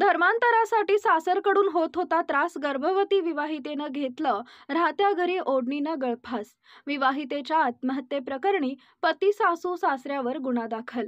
धर्मांतरासाठी सासरकडून होत होता त्रास. गर्भवती विवाहितेनं घेतलं राहत्या घरी ओढणीनं गळफास. विवाहितेच्या आत्महत्येप्रकरणी पती सासू सासऱ्यावर गुन्हा दाखल.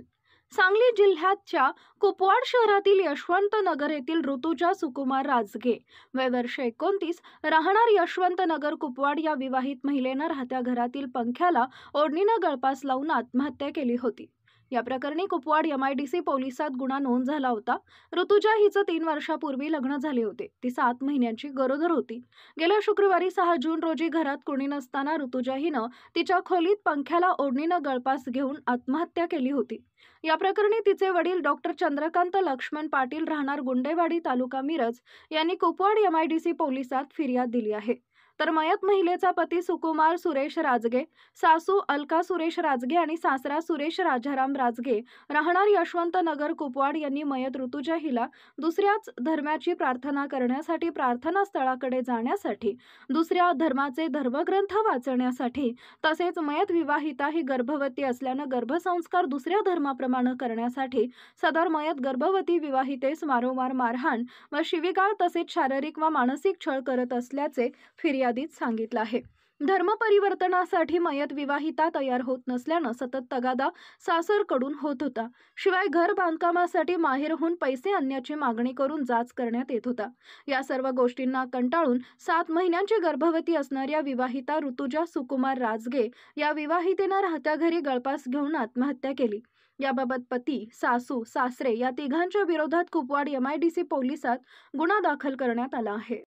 सांगली जिल्ह्याच्या कुपवाड शहरातील यशवंत नगर येथील ऋतुजा सुकुमार राजगे, वय वर्ष 29, राहणार यशवंत नगर कुपवाड, या विवाहित महिलेनं राहत्या घरातील पंख्याला ओढणीनं गळफास लावून आत्महत्या केली होती. या प्रकरणी कुपवाड MIDC पोलिसात गुन्हा नोंद झाला होता. ऋतुजा हिचं 3 वर्षापूर्वी लग्न झाले होते. ती 7 महिन्यांची गरोदर होती. गेल्या शुक्रवारी 6 जून रोजी घरात कोणी नसताना ऋतुजा हिनं तिच्या खोलीत पंख्याला ओढणीनं गळफास घेऊन आत्महत्या केली होती. या प्रकरणी तिचे वडील डॉक्टर चंद्रकांत लक्ष्मण पाटील, राहणार गुंडेवाडी, तालुका मिरज, यांनी कुपवाड MIDC पोलिसात फिर्याद दिली आहे. तर मयत महिलेचा पती सुकुमार सुरेश राजगे, सासू अलका सुरेश राजगे आणि सासरा सुरेश राजाराम राजगे, राहणार यशवंत नगर कुपवाड, यांनी मयत ऋतुजा हिला दुसऱ्याच धर्माची प्रार्थना करण्यासाठी, प्रार्थना स्थळाकडे जाण्यासाठी, दुसऱ्या धर्माचे धर्मग्रंथ वाचण्यासाठी, तसेच मयत विवाहिता ही गर्भवती असल्यानं गर्भसंस्कार दुसऱ्या धर्माप्रमाणे करण्यासाठी सदर मयत गर्भवती विवाहितेस वारंवार मारहाण व शिवीगाळ तसेच शारीरिक व मानसिक छळ करत असल्याचे फिर्यादीत सांगितलं आहे. धर्म परिवर्तनासाठी मयत विवाहिता तयार होत नसल्यानं सतत तगादा सासरकडून होत होता. शिवाय घर बांधकामासाठी माहेरहून पैसे आणण्याची मागणी करून जाच करण्यात येत होता. या सर्व गोष्टींना कंटाळून 7 महिन्यांची गर्भवती असणाऱ्या विवाहिता ऋतुजा सुकुमार राजगे या विवाहितेनं राहत्या घरी गळफास घेऊन आत्महत्या केली. याबाबत पती, सासू, सासरे या तिघांच्या विरोधात कुपवाड MIDC पोलिसात गुन्हा दाखल करण्यात आला आहे.